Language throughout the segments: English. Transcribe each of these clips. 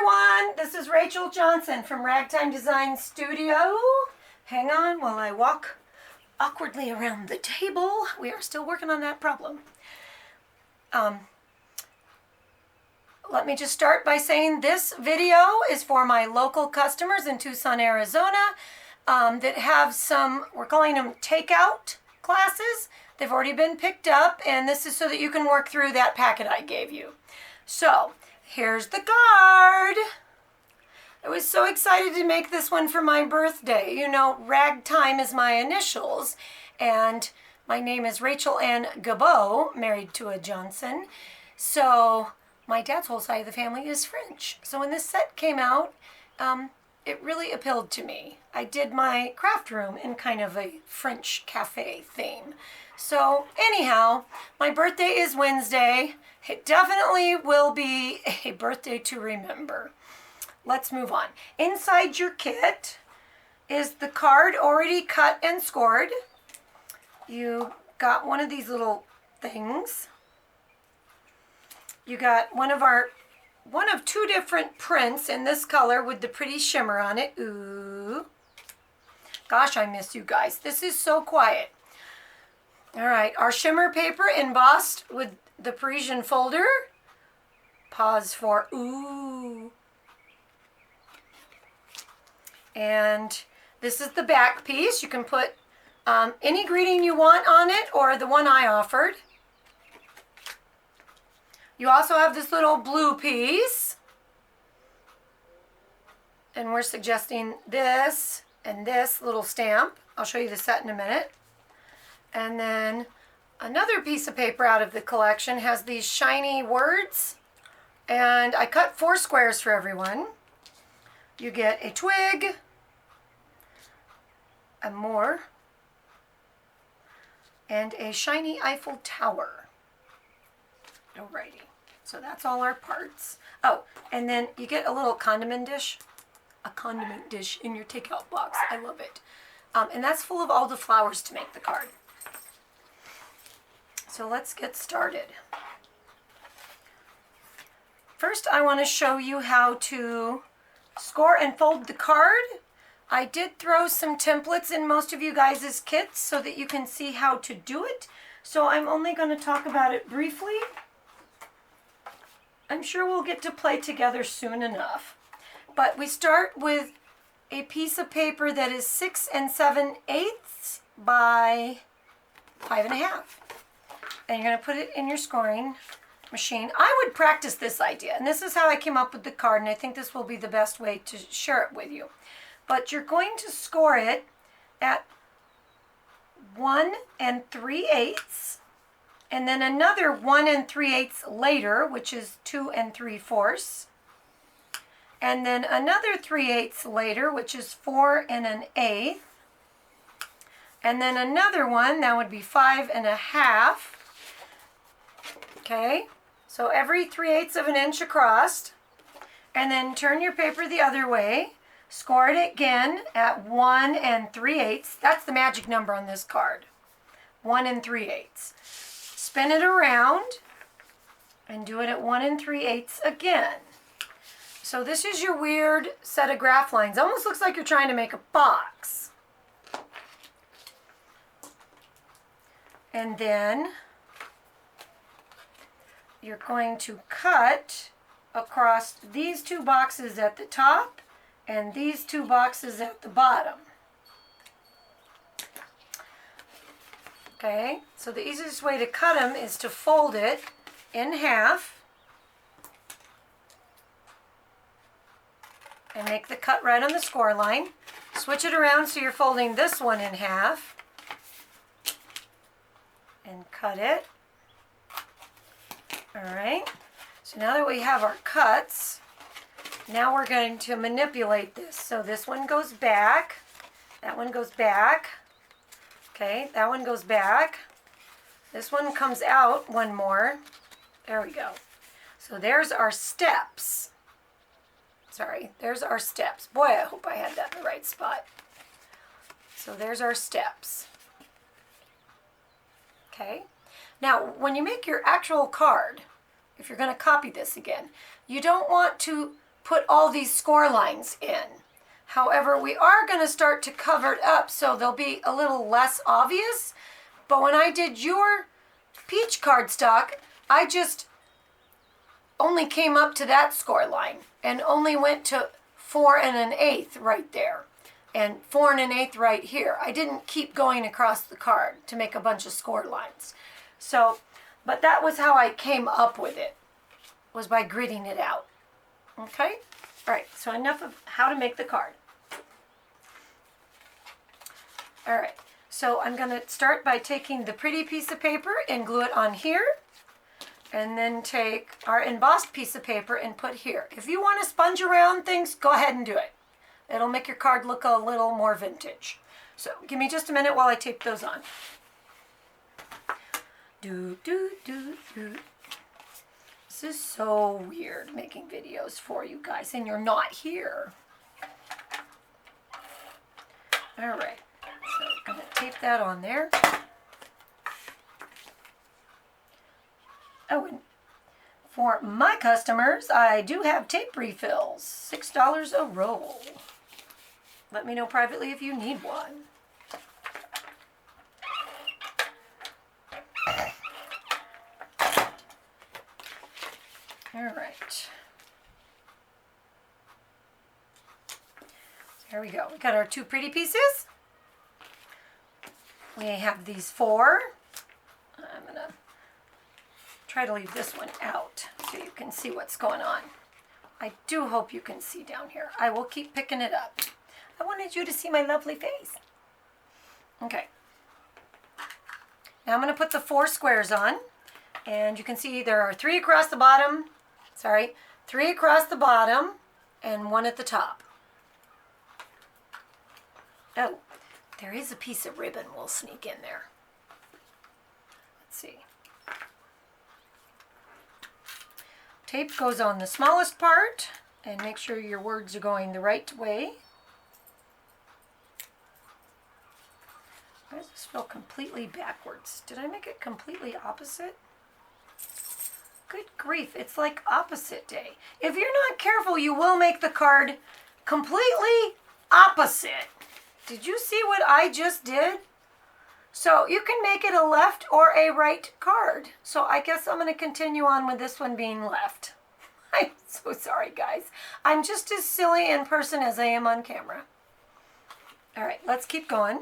everyone, this is Rachel Johnson from Ragtime Design Studio. Hang on while I walk awkwardly around the table. We are still working on that problem. Let me just start by saying this video is for my local customers in Tucson, Arizona that have some, we're calling them takeout classes. They've already been picked up, and this is so that you can work through that packet I gave you. So here's the card. I was so excited to make this one for my birthday. You know, Ragtime is my initials, and my name is Rachel Ann Gabot, married to a Johnson. So my dad's whole side of the family is French. So when this set came out, it really appealed to me. I did my craft room in kind of a French cafe theme. So anyhow, my birthday is Wednesday. It definitely will be a birthday to remember. Let's move on. Inside your kit is the card already cut and scored. You got one of these little things. You got one of two different prints in this color with the pretty shimmer on it. Ooh. Gosh, I miss you guys. This is so quiet. All right, our shimmer paper embossed with the Parisian folder. Pause for ooh. And this is the back piece. You can put any greeting you want on it or the one I offered. You also have this little blue piece. And we're suggesting this and this little stamp. I'll show you the set in a minute. And then another piece of paper out of the collection has these shiny words. And I cut 4 squares for everyone. You get a twig, a more, and a shiny Eiffel Tower. Alrighty, so that's all our parts. Oh, and then you get a little condiment dish in your takeout box. I love it. And that's full of all the flowers to make the card. So let's get started. First, I want to show you how to score and fold the card. I did throw some templates in most of you guys' kits so that you can see how to do it. So I'm only going to talk about it briefly. I'm sure we'll get to play together soon enough. But we start with a piece of paper that is 6 7/8 by 5.5. And you're going to put it in your scoring machine. I would practice this idea, and this is how I came up with the card, and I think this will be the best way to share it with you. But you're going to score it at 1 3/8, and then another 1 3/8 later, which is 2 3/4, and then another 3/8 later, which is 4 1/8, and then another one, that would be 5 1/2. Okay, so every 3/8 of an inch across, and then turn your paper the other way. Score it again at 1 3/8. That's the magic number on this card. 1 3/8. Spin it around and do it at 1 3/8 again. So this is your weird set of graph lines. Almost looks like you're trying to make a box. And then you're going to cut across these 2 boxes at the top and these 2 boxes at the bottom. Okay, so the easiest way to cut them is to fold it in half and make the cut right on the score line. Switch it around so you're folding this one in half and cut it. All right, so now that we have our cuts, now we're going to manipulate this. So this one goes back, that one goes back, okay, that one goes back, this one comes out one more, there we go. So there's our steps. Sorry, there's our steps. Boy, I hope I had that in the right spot. So there's our steps. Okay, now when you make your actual card, if you're going to copy this again, you don't want to put all these score lines in. However, we are going to start to cover it up so they'll be a little less obvious. But when I did your peach cardstock, I just only came up to that score line and only went to 4 1/8 right there and 4 1/8 right here. I didn't keep going across the card to make a bunch of score lines. So, but that was how I came up with it, was by gridding it out. Okay? All right, so enough of how to make the card. All right, so I'm going to start by taking the pretty piece of paper and glue it on here, and then take our embossed piece of paper and put here. If you want to sponge around things, go ahead and do it. It'll make your card look a little more vintage. So give me just a minute while I tape those on. Do, do, do, do. This is so weird making videos for you guys and you're not here. All right, so I'm going to tape that on there. Oh, and for my customers, I do have tape refills, $6 a roll. Let me know privately if you need one. All right. There we go. We got our 2 pretty pieces. We have these 4. I'm going to try to leave this one out so you can see what's going on. I do hope you can see down here. I will keep picking it up. I wanted you to see my lovely face. Okay. Now I'm going to put the 4 squares on. And you can see there are 3 across the bottom. Sorry, 3 across the bottom and 1 at the top. Oh, there is a piece of ribbon we'll sneak in there. Let's see. Tape goes on the smallest part, and make sure your words are going the right way. Why does this feel completely backwards? Did I make it completely opposite? Good grief, it's like opposite day. If you're not careful, you will make the card completely opposite. Did you see what I just did? So you can make it a left or a right card. So I guess I'm going to continue on with this one being left. I'm so sorry, guys. I'm just as silly in person as I am on camera. All right, let's keep going.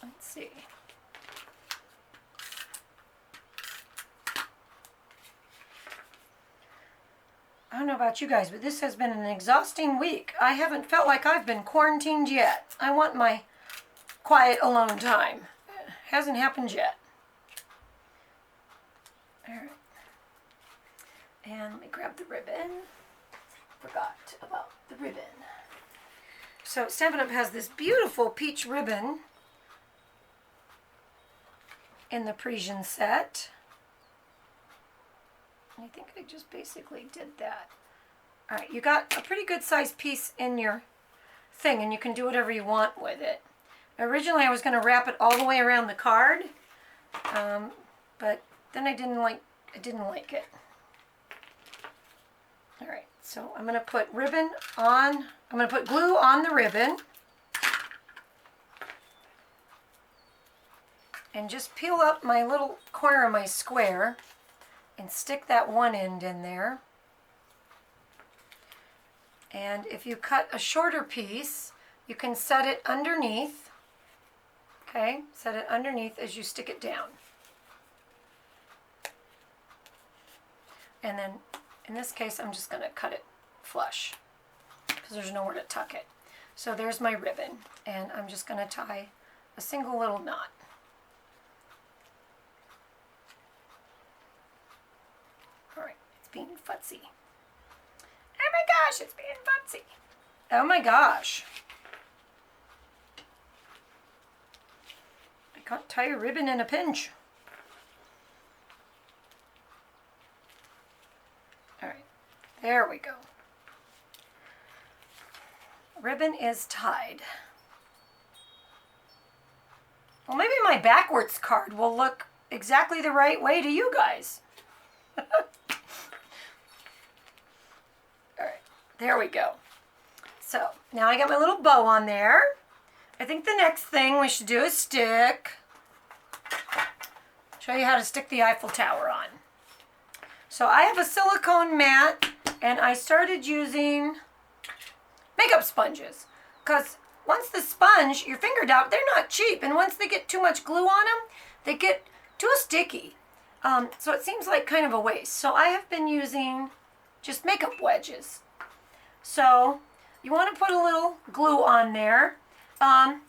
Let's see. I don't know about you guys, but this has been an exhausting week. I haven't felt like I've been quarantined yet. I want my quiet alone time. It hasn't happened yet. All right. And let me grab the ribbon. Forgot about the ribbon. So Stampin' Up! Has this beautiful peach ribbon in the Parisian set. I think I just basically did that. All right, you got a pretty good sized piece in your thing, and you can do whatever you want with it. Originally, I was going to wrap it all the way around the card, but then I didn't like it. All right, so I'm going to put ribbon on. I'm going to put glue on the ribbon, and just peel up my little corner of my square and stick that one end in there. And if you cut a shorter piece, you can set it underneath. Okay, set it underneath as you stick it down. And then in this case, I'm just going to cut it flush because there's nowhere to tuck it. So there's my ribbon, and I'm just going to tie a single little knot. Being futzy. Oh my gosh, it's being futzy. Oh my gosh. I can't tie a ribbon in a pinch. All right, there we go. Ribbon is tied. Well, maybe my backwards card will look exactly the right way to you guys. All right, there we go. So now I got my little bow on there. I think the next thing we should do is stick. Show you how to stick the Eiffel Tower on. So I have a silicone mat, and I started using makeup sponges, because once the sponge, your finger dab, they're not cheap, and once they get too much glue on them, they get too sticky. So it seems like kind of a waste. So I have been using just makeup wedges. So you want to put a little glue on there. I'm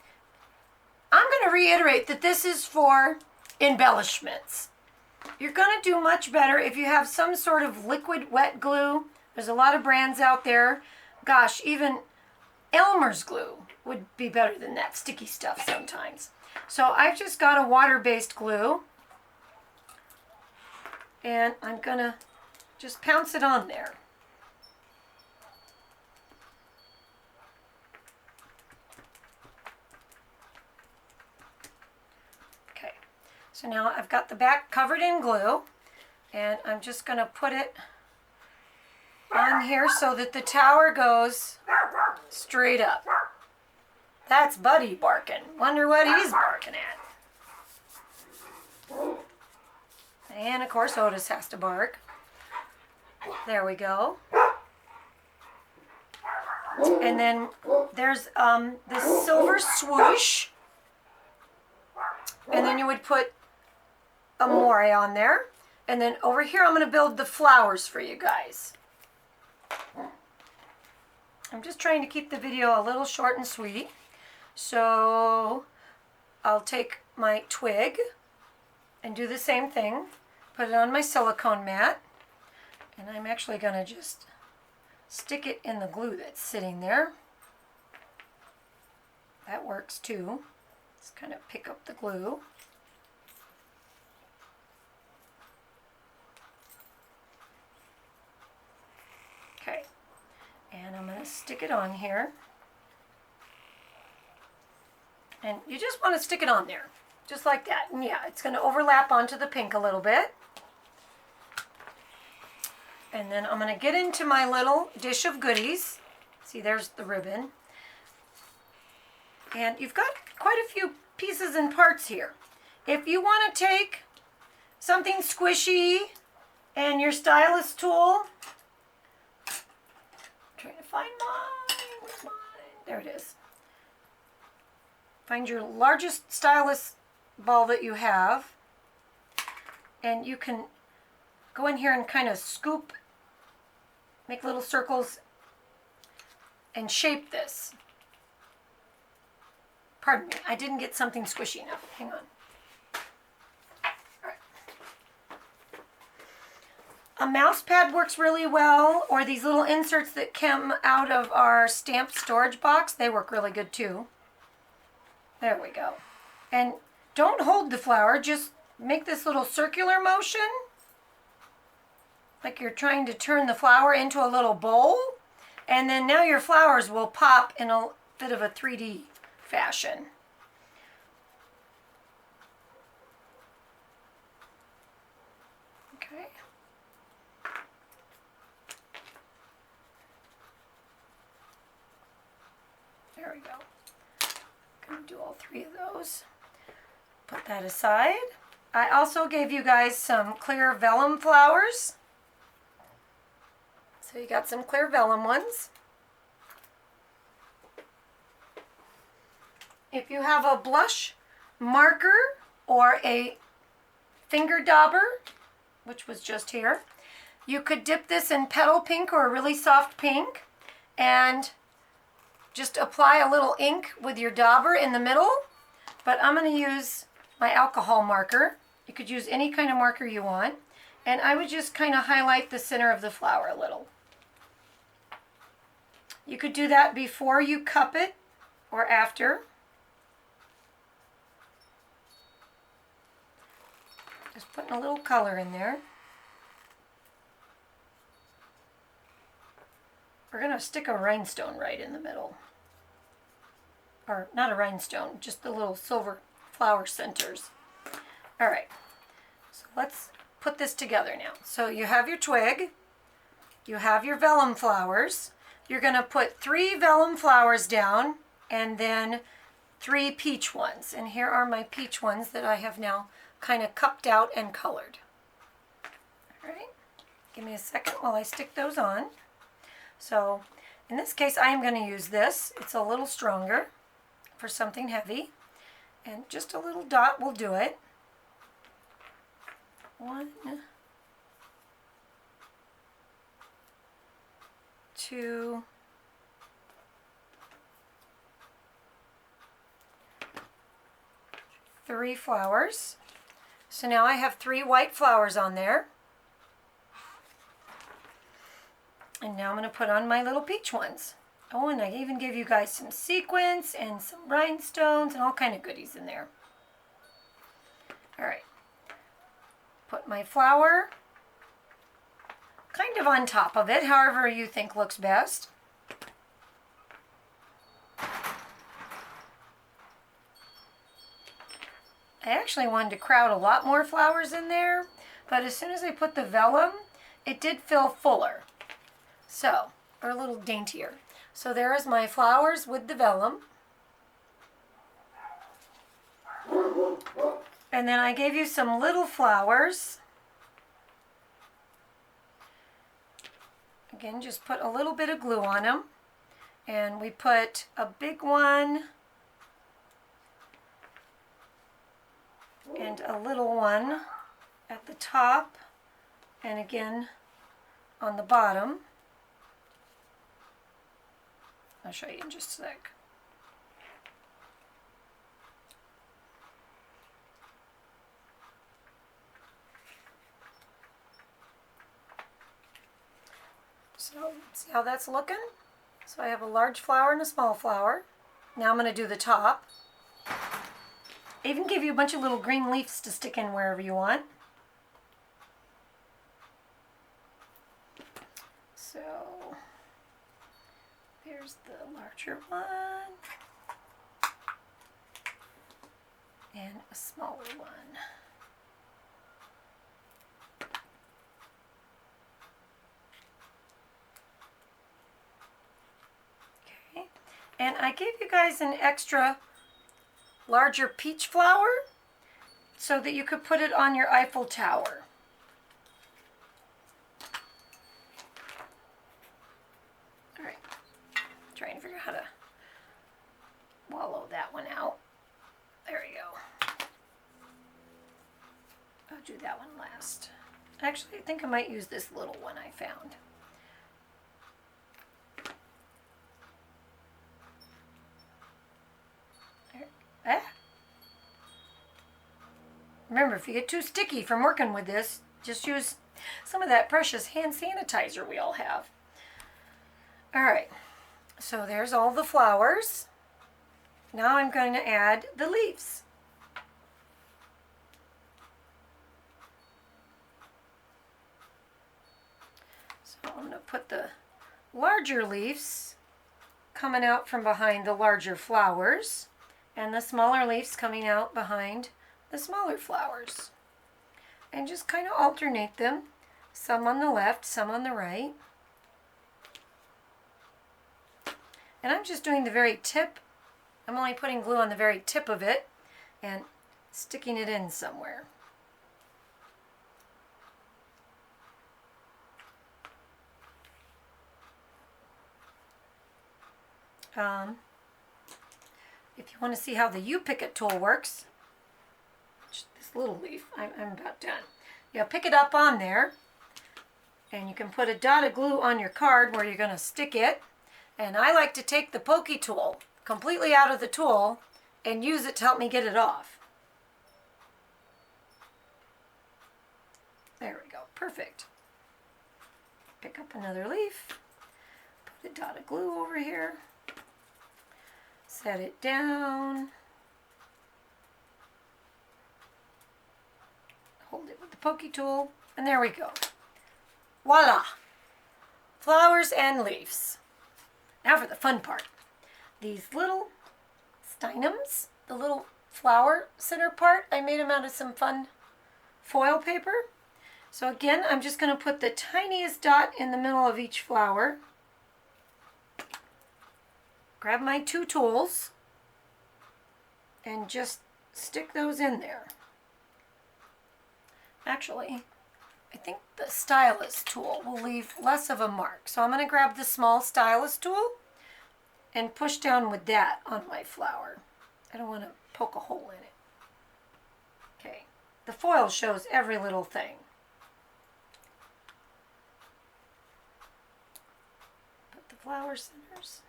going to reiterate that this is for embellishments. You're going to do much better if you have some sort of liquid wet glue. There's a lot of brands out there. Gosh, even Elmer's glue would be better than that sticky stuff sometimes. So I've just got a water-based glue, and I'm going to just pounce it on there. Okay, so now I've got the back covered in glue, and I'm just going to put it on here so that the tower goes straight up. That's Buddy barking. Wonder what he's barking at. And of course Otis has to bark. There we go. And then there's this silver swoosh. And then you would put a moire on there. And then over here I'm going to build the flowers for you guys. I'm just trying to keep the video a little short and sweet. So I'll take my twig and do the same thing. Put it on my silicone mat. And I'm actually going to just stick it in the glue that's sitting there. That works too. Just kind of pick up the glue. Okay. And I'm going to stick it on here. And you just want to stick it on there, just like that. And yeah, it's going to overlap onto the pink a little bit. And then I'm going to get into my little dish of goodies. See, there's the ribbon. And you've got quite a few pieces and parts here. If you want to take something squishy and your stylus tool, I'm trying to find mine. Where's mine? There it is. Find your largest stylus ball that you have, and you can go in here and kind of scoop, make little circles, and shape this. Pardon me, I didn't get something squishy enough. Hang on. All right. A mouse pad works really well, or these little inserts that come out of our stamped storage box, they work really good too. There we go. And don't hold the flower, just make this little circular motion, like you're trying to turn the flower into a little bowl, and then now your flowers will pop in a bit of a 3D fashion. Okay. There we go. Going to do all three of those. Put that aside. I also gave you guys some clear vellum flowers. So you got some clear vellum ones. If you have a blush marker or a finger dauber, which was just here, you could dip this in petal pink or a really soft pink and just apply a little ink with your dauber in the middle. But I'm going to use my alcohol marker. You could use any kind of marker you want. And I would just kind of highlight the center of the flower a little. You could do that before you cup it or after. Just putting a little color in there. We're going to stick a rhinestone right in the middle. Or not a rhinestone, just the little silver flower centers. All right, so let's put this together now. So you have your twig, you have your vellum flowers. You're going to put 3 vellum flowers down and then 3 peach ones. And here are my peach ones that I have now kind of cupped out and colored. All right, give me a second while I stick those on. So in this case, I am going to use this. It's a little stronger for something heavy. And just a little dot will do it. 1, 2, 3 flowers. So now I have 3 white flowers on there. And now I'm going to put on my little peach ones. Oh, and I even give you guys some sequins and some rhinestones and all kind of goodies in there. All right. Put my flower kind of on top of it, however you think looks best. I actually wanted to crowd a lot more flowers in there, but as soon as I put the vellum, it did feel fuller. So, or a little daintier. So there is my flowers with the vellum. And then I gave you some little flowers. Again, just put a little bit of glue on them. And we put a big one and a little one at the top, and again on the bottom. I'll show you in just a sec. So, see how that's looking? So I have a large flower and a small flower. Now I'm going to do the top. I even give you a bunch of little green leaves to stick in wherever you want. So there's the larger one and a smaller one. Okay, and I gave you guys an extra larger peach flower so that you could put it on your Eiffel Tower. All right, trying to figure out how to wallow that one out. There we go. I'll do that one last. Actually, I think I might use this little one I found. Remember, if you get too sticky from working with this, just use some of that precious hand sanitizer we all have. All right, so there's all the flowers. Now I'm going to add the leaves. So I'm going to put the larger leaves coming out from behind the larger flowers, and the smaller leaves coming out behind the smaller flowers, and just kind of alternate them, some on the left, some on the right. And I'm just doing the very tip. I'm only putting glue on the very tip of it and sticking it in somewhere. If you want to see how the U-Picket tool works, this little leaf, I'm about done. You pick it up on there, and you can put a dot of glue on your card where you're going to stick it. And I like to take the pokey tool completely out of the tool and use it to help me get it off. There we go, perfect. Pick up another leaf, put a dot of glue over here, set it down, hold it with the pokey tool, and there we go. Voila! Flowers and leaves. Now for the fun part. These little steinums, the little flower center part, I made them out of some fun foil paper. So again, I'm just going to put the tiniest dot in the middle of each flower. Grab my 2 tools and just stick those in there. Actually, I think the stylus tool will leave less of a mark. So I'm going to grab the small stylus tool and push down with that on my flower. I don't want to poke a hole in it. Okay, the foil shows every little thing. Put the flower centers.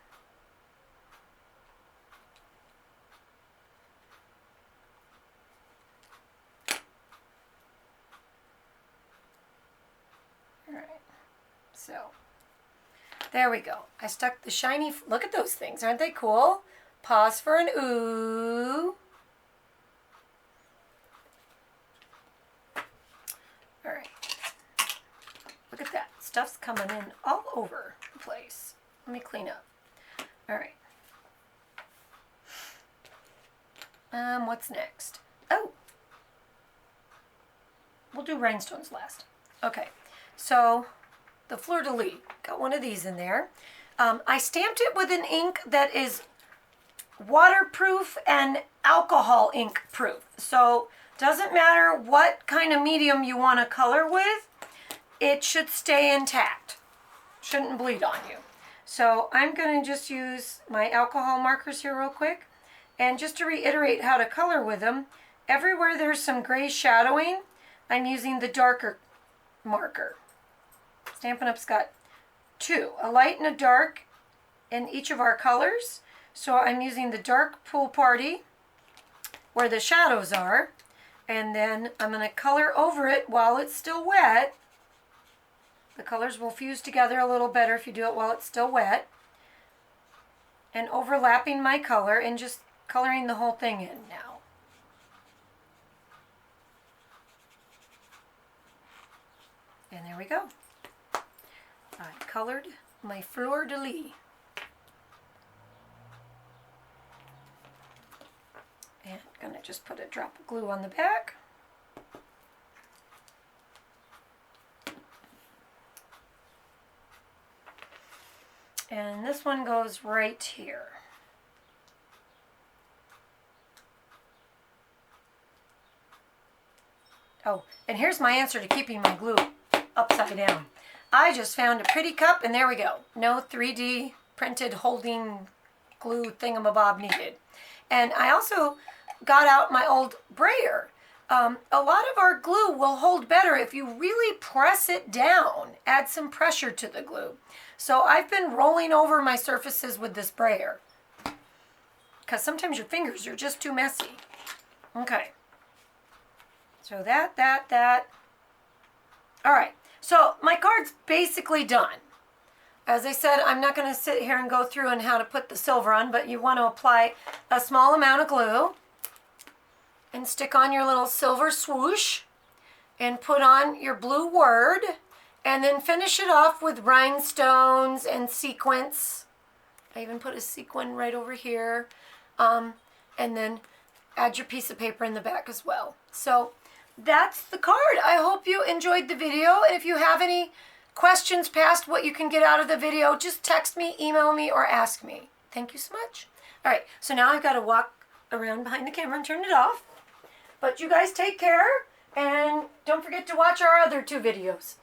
So, there we go. I stuck the shiny, look at those things, aren't they cool? Pause for an ooh. All right. Look at that. Stuff's coming in all over the place. Let me clean up. All right. What's next? Oh. We'll do rhinestones last. Okay. So, the fleur-de-lis. Got one of these in there. I stamped it with an ink that is waterproof and alcohol ink proof. So doesn't matter what kind of medium you want to color with, it should stay intact. Shouldn't bleed on you. So I'm going to just use my alcohol markers here real quick. And just to reiterate how to color with them, everywhere there's some gray shadowing, I'm using the darker marker. Stampin' Up's got 2, a light and a dark in each of our colors. So I'm using the dark Pool Party where the shadows are, and then I'm going to color over it while it's still wet. The colors will fuse together a little better if you do it while it's still wet. And overlapping my color and just coloring the whole thing in now. And there we go. I colored my fleur-de-lis. And I'm going to just put a drop of glue on the back. And this one goes right here. Oh, and here's my answer to keeping my glue upside down. I just found a pretty cup, and there we go. No 3D printed holding glue thingamabob needed. And I also got out my old brayer. A lot of our glue will hold better if you really press it down, add some pressure to the glue. So I've been rolling over my surfaces with this brayer, because sometimes your fingers are just too messy. Okay. So that. All right. So my card's basically done. As I said, I'm not going to sit here and go through on how to put the silver on, but you want to apply a small amount of glue and stick on your little silver swoosh and put on your blue word and then finish it off with rhinestones and sequins. I even put a sequin right over here. And then add your piece of paper in the back as well. So that's the card. I hope you enjoyed the video. And if you have any questions past what you can get out of the video, just text me, email me, or ask me. Thank you so much. All right, so now I've got to walk around behind the camera and turn it off. But you guys take care, and don't forget to watch our other 2 videos.